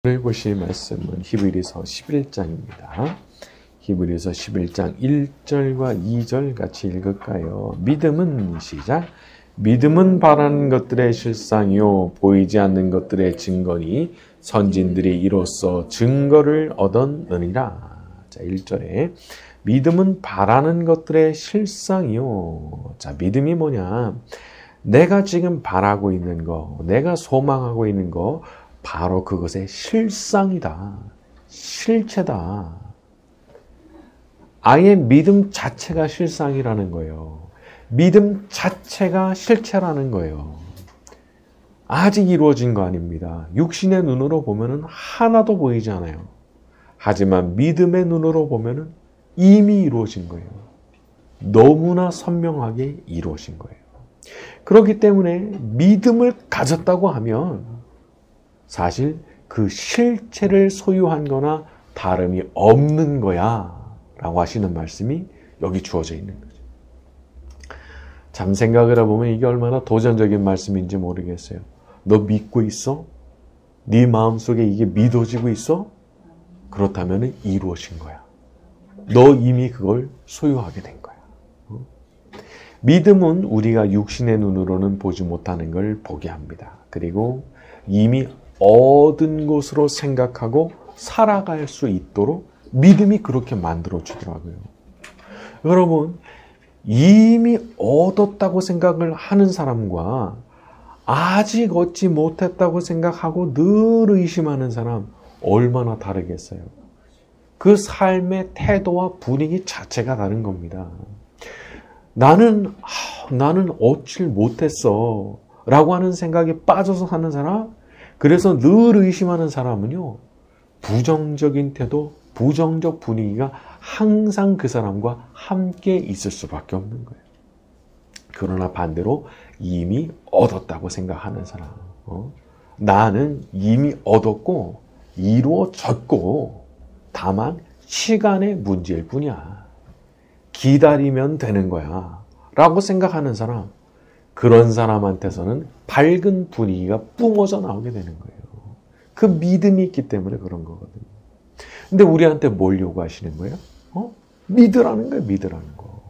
오늘 보실 말씀은 히브리서 11장입니다. 히브리서 11장 1절과 2절 같이 읽을까요? 믿음은 시작. 믿음은 바라는 것들의 실상이요 보이지 않는 것들의 증거니 선진들이 이로써 증거를 얻었느니라. 자, 1절에 믿음은 바라는 것들의 실상이요. 자, 믿음이 뭐냐? 내가 지금 바라고 있는 거, 내가 소망하고 있는 거 바로 그것의 실상이다. 실체다. 아예 믿음 자체가 실상이라는 거예요. 믿음 자체가 실체라는 거예요. 아직 이루어진 거 아닙니다. 육신의 눈으로 보면은 하나도 보이지 않아요. 하지만 믿음의 눈으로 보면은 이미 이루어진 거예요. 너무나 선명하게 이루어진 거예요. 그렇기 때문에 믿음을 가졌다고 하면 사실 그 실체를 소유한 거나 다름이 없는 거야 라고 하시는 말씀이 여기 주어져 있는 거죠. 참 생각을 해보면 이게 얼마나 도전적인 말씀인지 모르겠어요. 너 믿고 있어? 네 마음속에 이게 믿어지고 있어? 그렇다면 이루어진 거야. 너 이미 그걸 소유하게 된 거야. 믿음은 우리가 육신의 눈으로는 보지 못하는 걸 보게 합니다. 그리고 이미 얻은 것으로 생각하고 살아갈 수 있도록 믿음이 그렇게 만들어주더라고요. 여러분, 이미 얻었다고 생각을 하는 사람과 아직 얻지 못했다고 생각하고 늘 의심하는 사람 얼마나 다르겠어요. 그 삶의 태도와 분위기 자체가 다른 겁니다. 나는 얻질 못했어 라고 하는 생각에 빠져서 사는 사람, 그래서 늘 의심하는 사람은요, 부정적인 태도, 부정적 분위기가 항상 그 사람과 함께 있을 수밖에 없는 거예요. 그러나 반대로 이미 얻었다고 생각하는 사람, 나는 이미 얻었고 이루어졌고 다만 시간의 문제일 뿐이야. 기다리면 되는 거야 라고 생각하는 사람, 그런 사람한테서는 밝은 분위기가 뿜어져 나오게 되는 거예요. 그 믿음이 있기 때문에 그런 거거든요. 근데 우리한테 뭘 요구하시는 거예요? 믿으라는 거예요. 믿으라는 거.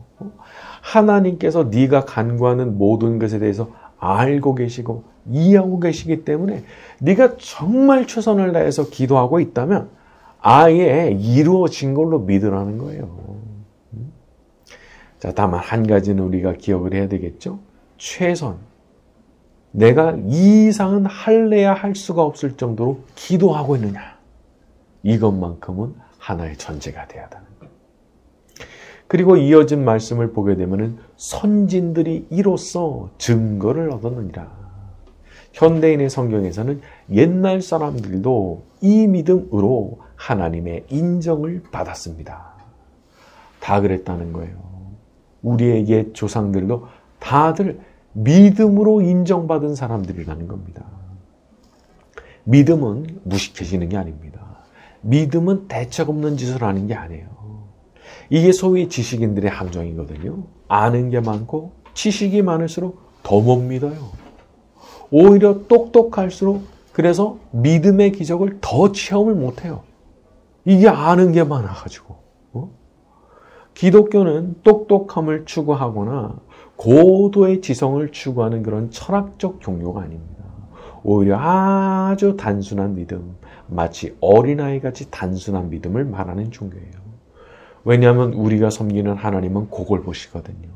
하나님께서 네가 간구하는 모든 것에 대해서 알고 계시고 이해하고 계시기 때문에 네가 정말 최선을 다해서 기도하고 있다면 아예 이루어진 걸로 믿으라는 거예요. 자, 다만 한 가지는 우리가 기억을 해야 되겠죠? 최선. 내가 이 이상은 할래야 할 수가 없을 정도로 기도하고 있느냐. 이것만큼은 하나의 전제가 되어야 하는 거예요. 그리고 이어진 말씀을 보게 되면 선진들이 이로써 증거를 얻었느니라. 현대인의 성경에서는 옛날 사람들도 이 믿음으로 하나님의 인정을 받았습니다. 다 그랬다는 거예요. 우리의 옛 조상들도 다들 믿음으로 인정받은 사람들이라는 겁니다. 믿음은 무식해지는 게 아닙니다. 믿음은 대책 없는 짓을 하는 게 아니에요. 이게 소위 지식인들의 함정이거든요. 아는 게 많고 지식이 많을수록 더 못 믿어요. 오히려 똑똑할수록 그래서 믿음의 기적을 더 체험을 못해요. 이게 아는 게 많아가지고. 기독교는 똑똑함을 추구하거나 고도의 지성을 추구하는 그런 철학적 종교가 아닙니다. 오히려 아주 단순한 믿음, 마치 어린아이같이 단순한 믿음을 말하는 종교예요. 왜냐하면 우리가 섬기는 하나님은 그걸 보시거든요.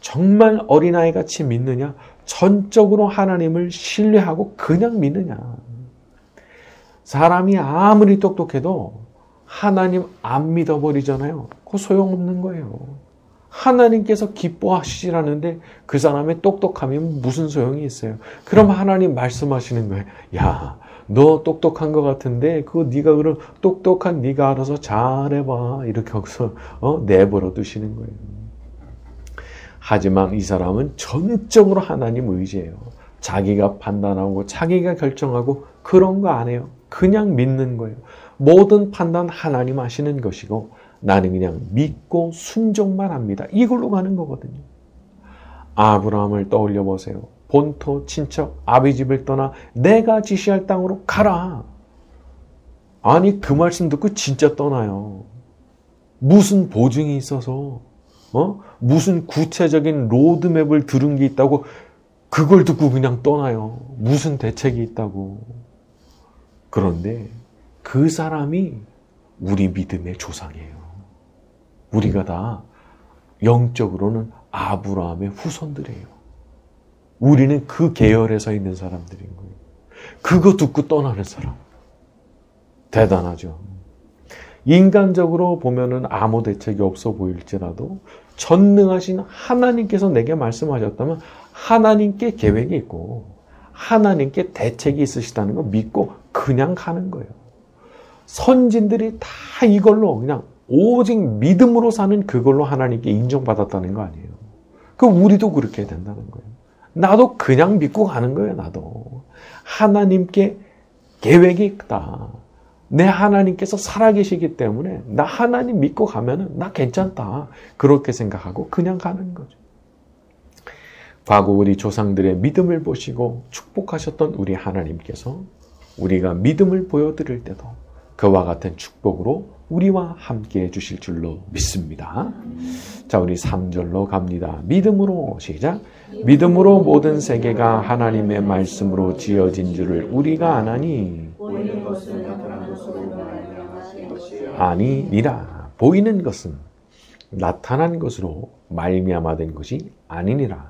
정말 어린아이같이 믿느냐? 전적으로 하나님을 신뢰하고 그냥 믿느냐? 사람이 아무리 똑똑해도 하나님 안 믿어버리잖아요. 그거 소용없는 거예요. 하나님께서 기뻐하시라는데 그 사람의 똑똑함이면 무슨 소용이 있어요? 그럼 하나님 말씀하시는 거예요. 야, 너 똑똑한 것 같은데 그거 네가 그럼 똑똑한 네가 알아서 잘해봐. 이렇게 하고서 내버려 두시는 거예요. 하지만 이 사람은 전적으로 하나님 의지해요. 자기가 판단하고 자기가 결정하고 그런 거 안 해요. 그냥 믿는 거예요. 모든 판단 하나님 하시는 것이고 나는 그냥 믿고 순종만 합니다. 이걸로 가는 거거든요. 아브라함을 떠올려 보세요. 본토, 친척, 아비 집을 떠나 내가 지시할 땅으로 가라. 아니 그 말씀 듣고 진짜 떠나요. 무슨 보증이 있어서 무슨 구체적인 로드맵을 들은 게 있다고 그걸 듣고 그냥 떠나요. 무슨 대책이 있다고. 그런데 그 사람이 우리 믿음의 조상이에요. 우리가 다 영적으로는 아브라함의 후손들이에요. 우리는 그 계열에서 있는 사람들인 거예요. 그거 듣고 떠나는 사람. 대단하죠. 인간적으로 보면은 아무 대책이 없어 보일지라도 전능하신 하나님께서 내게 말씀하셨다면 하나님께 계획이 있고 하나님께 대책이 있으시다는 거 믿고 그냥 가는 거예요. 선진들이 다 이걸로 그냥 오직 믿음으로 사는 그걸로 하나님께 인정받았다는 거 아니에요. 그 우리도 그렇게 해야 된다는 거예요. 나도 그냥 믿고 가는 거예요. 나도 하나님께 계획이 있다. 내 하나님께서 살아계시기 때문에 나 하나님 믿고 가면은 나 괜찮다. 그렇게 생각하고 그냥 가는 거죠. 과거 우리 조상들의 믿음을 보시고 축복하셨던 우리 하나님께서 우리가 믿음을 보여드릴 때도 그와 같은 축복으로 우리와 함께 해주실 줄로 믿습니다. 자, 우리 3절로 갑니다. 믿음으로 시작. 믿음으로 모든 세계가 하나님의 말씀으로 지어진 줄을 우리가 아나니 아니니라. 보이는 것은 나타난 것으로 말미암아된 것이 아니니라.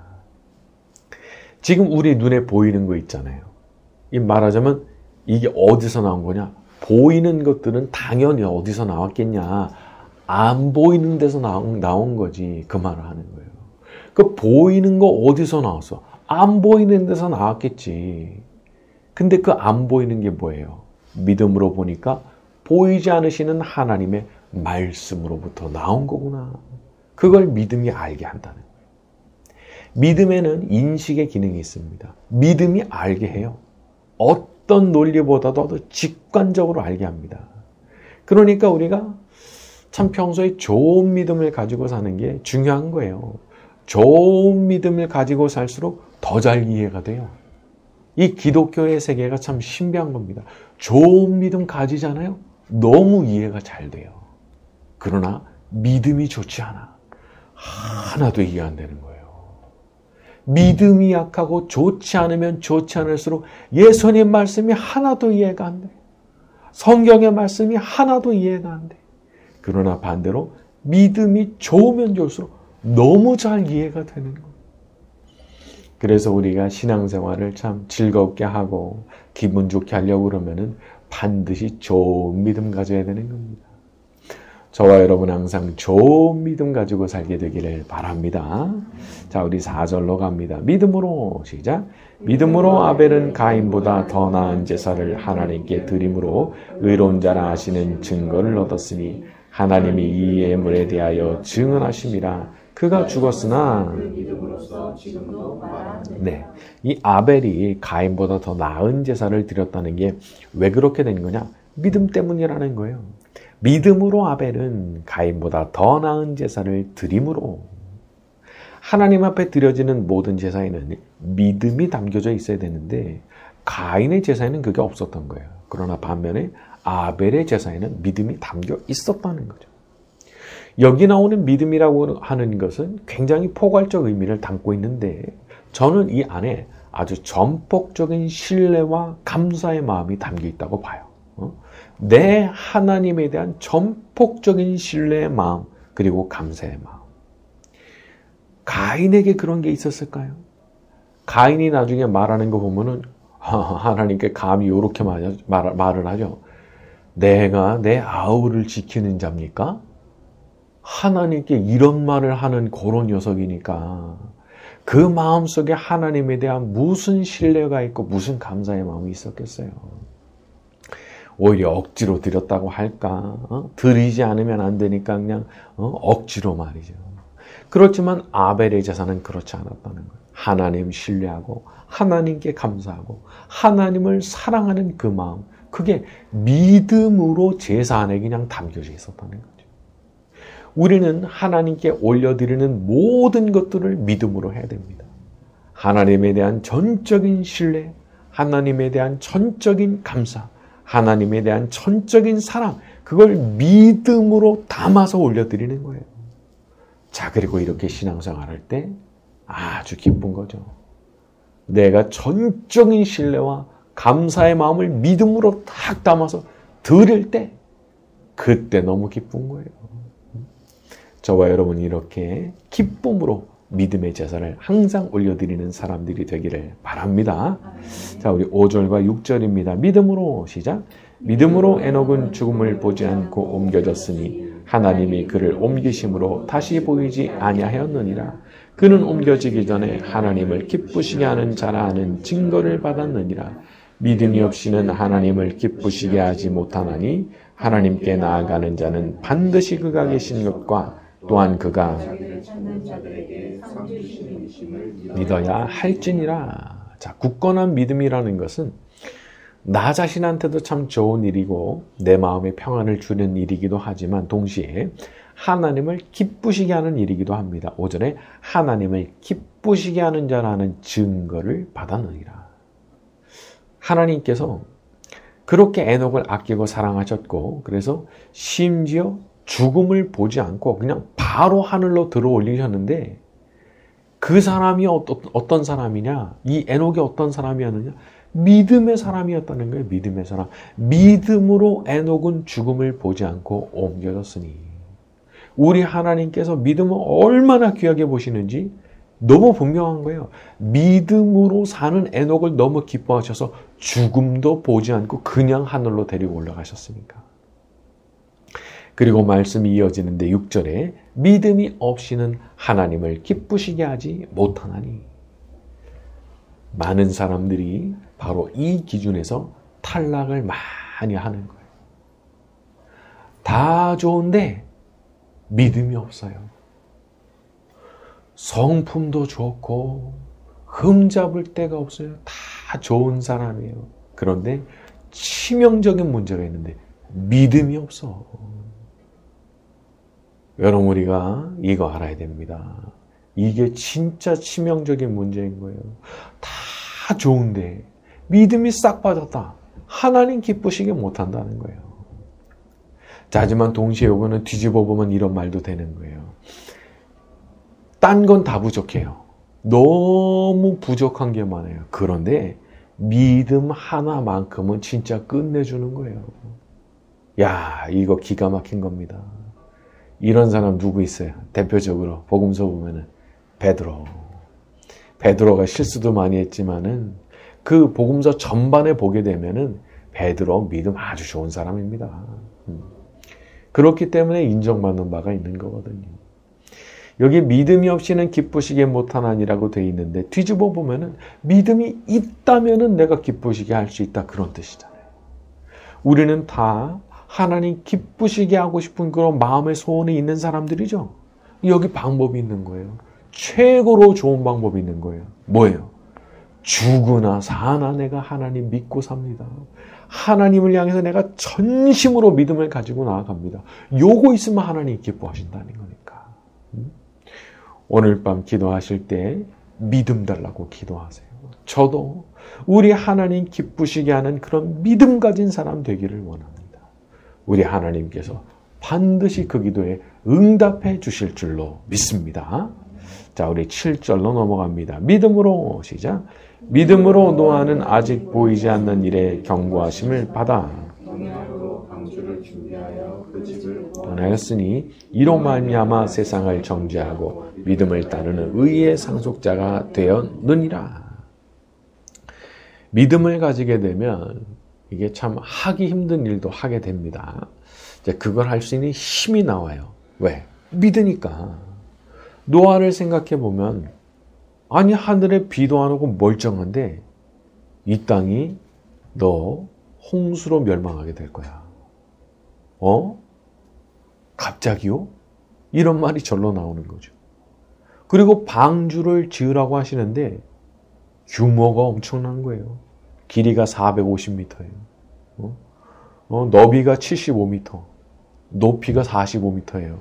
지금 우리 눈에 보이는 거 있잖아요. 이 말하자면 이게 어디서 나온 거냐? 보이는 것들은 당연히 어디서 나왔겠냐? 안 보이는 데서 나온 거지. 그 말을 하는 거예요. 그 보이는 거 어디서 나왔어? 안 보이는 데서 나왔겠지. 근데 그 안 보이는 게 뭐예요? 믿음으로 보니까 보이지 않으시는 하나님의 말씀으로부터 나온 거구나. 그걸 믿음이 알게 한다는 거예요. 믿음에는 인식의 기능이 있습니다. 믿음이 알게 해요. 어떤 논리보다도 더 직관적으로 알게 합니다. 그러니까 우리가 참 평소에 좋은 믿음을 가지고 사는 게 중요한 거예요. 좋은 믿음을 가지고 살수록 더 잘 이해가 돼요. 이 기독교의 세계가 참 신비한 겁니다. 좋은 믿음 가지잖아요. 너무 이해가 잘 돼요. 그러나 믿음이 좋지 않아. 하나도 이해 안 되는 거예요. 믿음이 약하고 좋지 않으면 좋지 않을수록 예수님 말씀이 하나도 이해가 안 돼. 성경의 말씀이 하나도 이해가 안 돼. 그러나 반대로 믿음이 좋으면 좋을수록 너무 잘 이해가 되는 거예요. 그래서 우리가 신앙생활을 참 즐겁게 하고 기분 좋게 하려고 그러면은 반드시 좋은 믿음 가져야 되는 겁니다. 저와 여러분 항상 좋은 믿음 가지고 살게 되기를 바랍니다. 자, 우리 4절로 갑니다. 믿음으로 시작. 믿음으로 아벨은 가인보다 더 나은 제사를 하나님께 드림으로 의로운 자라 하시는 증거를 얻었으니 하나님이 이 예물에 대하여 증언하심이라. 그가 죽었으나 네, 이 아벨이 가인보다 더 나은 제사를 드렸다는 게 왜 그렇게 된 거냐? 믿음 때문이라는 거예요. 믿음으로 아벨은 가인보다 더 나은 제사를 드림으로. 하나님 앞에 드려지는 모든 제사에는 믿음이 담겨져 있어야 되는데 가인의 제사에는 그게 없었던 거예요. 그러나 반면에 아벨의 제사에는 믿음이 담겨 있었다는 거죠. 여기 나오는 믿음이라고 하는 것은 굉장히 포괄적 의미를 담고 있는데 저는 이 안에 아주 전폭적인 신뢰와 감사의 마음이 담겨 있다고 봐요. 내 하나님에 대한 전폭적인 신뢰의 마음 그리고 감사의 마음. 가인에게 그런 게 있었을까요? 가인이 나중에 말하는 거 보면은 하나님께 감히 이렇게 말을 하죠. 내가 내 아우를 지키는 자입니까? 하나님께 이런 말을 하는 그런 녀석이니까 그 마음속에 하나님에 대한 무슨 신뢰가 있고 무슨 감사의 마음이 있었겠어요. 오히려 억지로 드렸다고 할까? 드리지 않으면 안 되니까 그냥 억지로 말이죠. 그렇지만 아벨의 제사는 그렇지 않았다는 거예요. 하나님 신뢰하고 하나님께 감사하고 하나님을 사랑하는 그 마음, 그게 믿음으로 제사 안에 그냥 담겨져 있었다는 거죠. 우리는 하나님께 올려드리는 모든 것들을 믿음으로 해야 됩니다. 하나님에 대한 전적인 신뢰, 하나님에 대한 전적인 감사, 하나님에 대한 전적인 사랑, 그걸 믿음으로 담아서 올려드리는 거예요. 자, 그리고 이렇게 신앙생활 할 때 아주 기쁜 거죠. 내가 전적인 신뢰와 감사의 마음을 믿음으로 딱 담아서 드릴 때 그때 너무 기쁜 거예요. 저와 여러분이 이렇게 기쁨으로 믿음의 제사를 항상 올려드리는 사람들이 되기를 바랍니다. 자, 우리 5절과 6절입니다. 믿음으로 시작. 믿음으로 에녹은 죽음을 보지 않고 옮겨졌으니 하나님이 그를 옮기심으로 다시 보이지 아니하였느니라. 그는 옮겨지기 전에 하나님을 기쁘시게 하는 자라 하는 증거를 받았느니라. 믿음이 없이는 하나님을 기쁘시게 하지 못하나니 하나님께 나아가는 자는 반드시 그가 계신 것과 또한 그가 믿어야 할지니라. 자, 굳건한 믿음이라는 것은 나 자신한테도 참 좋은 일이고 내 마음에 평안을 주는 일이기도 하지만 동시에 하나님을 기쁘시게 하는 일이기도 합니다. 5절에 하나님을 기쁘시게 하는 자라는 증거를 받았느니라. 하나님께서 그렇게 에녹을 아끼고 사랑하셨고 그래서 심지어 죽음을 보지 않고 그냥 바로 하늘로 들어 올리셨는데 그 사람이 어떤 사람이냐? 이 에녹이 어떤 사람이었느냐? 믿음의 사람이었다는 거예요. 믿음의 사람. 믿음으로 에녹은 죽음을 보지 않고 옮겨졌으니. 우리 하나님께서 믿음을 얼마나 귀하게 보시는지 너무 분명한 거예요. 믿음으로 사는 에녹을 너무 기뻐하셔서 죽음도 보지 않고 그냥 하늘로 데리고 올라가셨으니까. 그리고 말씀이 이어지는데 6절에 믿음이 없이는 하나님을 기쁘시게 하지 못하나니. 많은 사람들이 바로 이 기준에서 탈락을 많이 하는 거예요. 다 좋은데 믿음이 없어요. 성품도 좋고 흠잡을 데가 없어요. 다 좋은 사람이에요. 그런데 치명적인 문제가 있는데 믿음이 없어. 여러분 우리가 이거 알아야 됩니다. 이게 진짜 치명적인 문제인 거예요. 다 좋은데 믿음이 싹 빠졌다. 하나님 기쁘시게 못한다는 거예요. 자, 하지만 동시에 이거는 뒤집어 보면 이런 말도 되는 거예요. 딴 건 다 부족해요. 너무 부족한 게 많아요. 그런데 믿음 하나만큼은 진짜 끝내주는 거예요. 야, 이거 기가 막힌 겁니다. 이런 사람 누구 있어요? 대표적으로 복음서 보면은 베드로가 실수도 많이 했지만은 그 복음서 전반에 보게 되면은 베드로 믿음 아주 좋은 사람입니다. 그렇기 때문에 인정받는 바가 있는 거거든요. 여기 믿음이 없이는 기쁘시게 못하나니라고 되어 있는데 뒤집어 보면은 믿음이 있다면은 내가 기쁘시게 할 수 있다 그런 뜻이잖아요. 우리는 다 하나님 기쁘시게 하고 싶은 그런 마음의 소원이 있는 사람들이죠. 여기 방법이 있는 거예요. 최고로 좋은 방법이 있는 거예요. 뭐예요? 죽으나 사나 내가 하나님 믿고 삽니다. 하나님을 향해서 내가 전심으로 믿음을 가지고 나아갑니다. 요거 있으면 하나님 기뻐하신다는 거니까. 오늘 밤 기도하실 때 믿음 달라고 기도하세요. 저도 우리 하나님 기쁘시게 하는 그런 믿음 가진 사람 되기를 원합니다. 우리 하나님께서 반드시 그 기도에 응답해 주실 줄로 믿습니다. 자, 우리 7절로 넘어갑니다. 믿음으로 시작. 믿음으로 노아는 아직 보이지 않는 일에 경고하심을 받아 떠나였으니 이로 말미암아 세상을 정죄하고 믿음을 따르는 의의 상속자가 되었느니라. 믿음을 가지게 되면 이게 참 하기 힘든 일도 하게 됩니다. 이제 그걸 할 수 있는 힘이 나와요. 왜? 믿으니까. 노아를 생각해 보면 아니 하늘에 비도 안 오고 멀쩡한데 이 땅이 너 홍수로 멸망하게 될 거야. 갑자기요? 이런 말이 절로 나오는 거죠. 그리고 방주를 지으라고 하시는데 규모가 엄청난 거예요. 길이가 450m예요. 너비가 75m, 높이가 45m예요.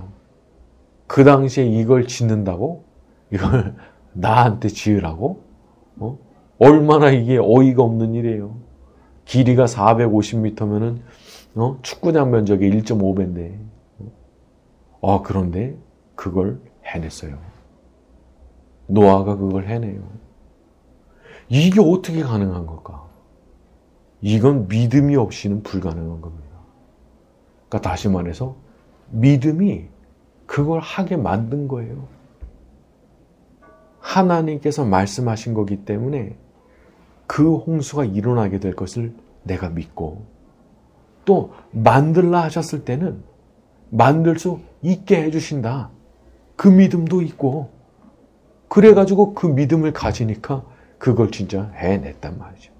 그 당시에 이걸 짓는다고? 이걸 나한테 지으라고? 얼마나 이게 어이가 없는 일이에요. 길이가 450m면은 축구장 면적의 1.5배인데 그런데 그걸 해냈어요. 노아가 그걸 해내요. 이게 어떻게 가능한 걸까? 이건 믿음이 없이는 불가능한 겁니다. 그러니까 다시 말해서 믿음이 그걸 하게 만든 거예요. 하나님께서 말씀하신 거기 때문에 그 홍수가 일어나게 될 것을 내가 믿고, 또 만들라 하셨을 때는 만들 수 있게 해주신다. 그 믿음도 있고, 그래가지고 그 믿음을 가지니까 그걸 진짜 해냈단 말이죠.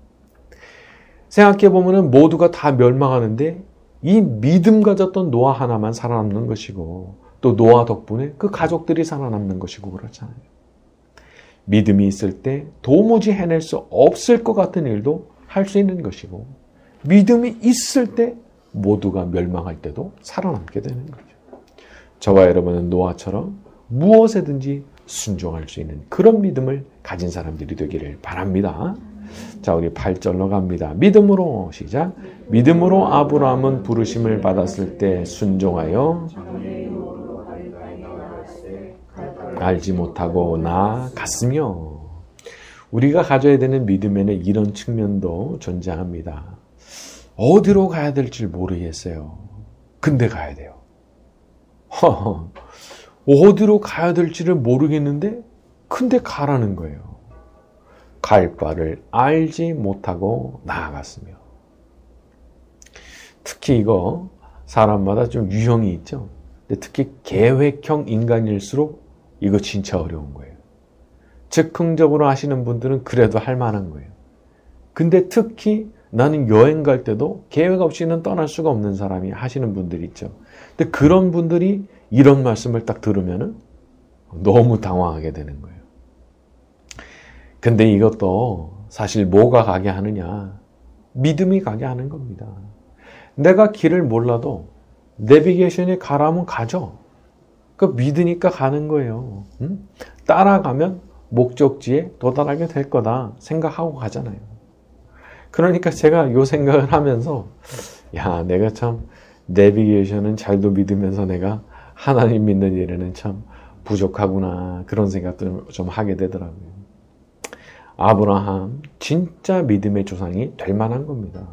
생각해보면 모두가 다 멸망하는데 이 믿음 가졌던 노아 하나만 살아남는 것이고, 또 노아 덕분에 그 가족들이 살아남는 것이고 그렇잖아요. 믿음이 있을 때 도무지 해낼 수 없을 것 같은 일도 할 수 있는 것이고, 믿음이 있을 때 모두가 멸망할 때도 살아남게 되는 거죠. 저와 여러분은 노아처럼 무엇에든지 순종할 수 있는 그런 믿음을 가진 사람들이 되기를 바랍니다. 자, 우리 8절로 갑니다. 믿음으로 시작. 믿음으로 아브라함은 부르심을 받았을 때 순종하여 알지 못하고 나아갔으며. 우리가 가져야 되는 믿음에는 이런 측면도 존재합니다. 어디로 가야 될지 모르겠어요. 근데 가야 돼요. 어디로 가야 될지를 모르겠는데 근데 가라는 거예요. 갈 바를 알지 못하고 나아갔으며. 특히 이거 사람마다 좀 유형이 있죠. 근데 특히 계획형 인간일수록 이거 진짜 어려운 거예요. 즉흥적으로 하시는 분들은 그래도 할 만한 거예요. 근데 특히 나는 여행 갈 때도 계획 없이는 떠날 수가 없는 사람이 하시는 분들이 있죠. 근데 그런 분들이 이런 말씀을 딱 들으면은 너무 당황하게 되는 거예요. 근데 이것도 사실 뭐가 가게 하느냐? 믿음이 가게 하는 겁니다. 내가 길을 몰라도 내비게이션에 가라면 가죠. 그 믿으니까 가는 거예요. 따라가면 목적지에 도달하게 될 거다 생각하고 가잖아요. 그러니까 제가 요 생각을 하면서 내가 참 내비게이션은 잘도 믿으면서 내가 하나님 믿는 일에는 참 부족하구나, 그런 생각도 좀 하게 되더라고요. 아브라함 진짜 믿음의 조상이 될 만한 겁니다.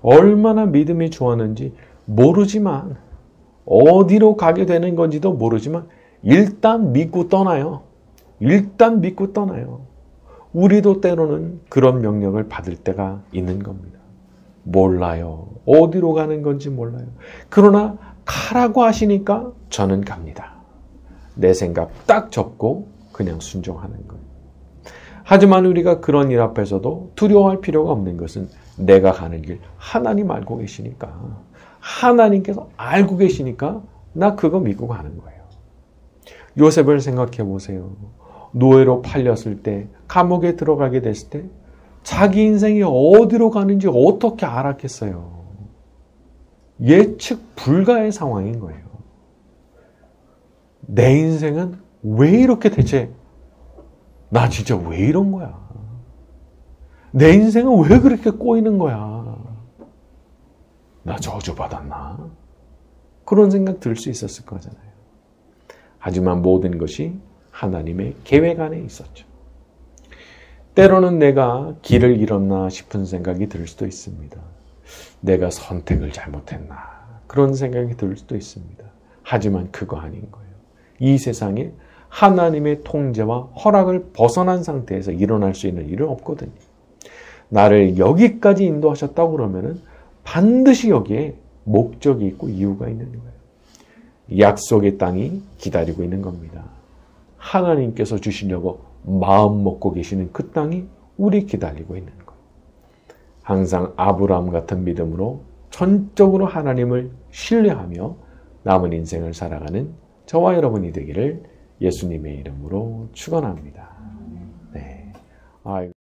얼마나 믿음이 좋았는지 모르지만, 어디로 가게 되는 건지도 모르지만 일단 믿고 떠나요. 일단 믿고 떠나요. 우리도 때로는 그런 명령을 받을 때가 있는 겁니다. 몰라요. 어디로 가는 건지 몰라요. 그러나 가라고 하시니까 저는 갑니다. 내 생각 딱 접고 그냥 순종하는 거예요. 하지만 우리가 그런 일 앞에서도 두려워할 필요가 없는 것은 내가 가는 길 하나님 알고 계시니까, 하나님께서 알고 계시니까 나 그거 믿고 가는 거예요. 요셉을 생각해 보세요. 노예로 팔렸을 때, 감옥에 들어가게 됐을 때 자기 인생이 어디로 가는지 어떻게 알았겠어요? 예측 불가의 상황인 거예요. 내 인생은 왜 이렇게 대체, 나 진짜 왜 이런 거야? 내 인생은 왜 그렇게 꼬이는 거야? 나 저주받았나? 그런 생각 들 수 있었을 거잖아요. 하지만 모든 것이 하나님의 계획 안에 있었죠. 때로는 내가 길을 잃었나 싶은 생각이 들 수도 있습니다. 내가 선택을 잘못했나, 그런 생각이 들 수도 있습니다. 하지만 그거 아닌 거예요. 이 세상에 하나님의 통제와 허락을 벗어난 상태에서 일어날 수 있는 일은 없거든요. 나를 여기까지 인도하셨다고 그러면은 반드시 여기에 목적이 있고 이유가 있는 거예요. 약속의 땅이 기다리고 있는 겁니다. 하나님께서 주시려고 마음 먹고 계시는 그 땅이 우리 기다리고 있는 거예요. 항상 아브라함 같은 믿음으로 전적으로 하나님을 신뢰하며 남은 인생을 살아가는 저와 여러분이 되기를 예수님의 이름으로 축원합니다. 네.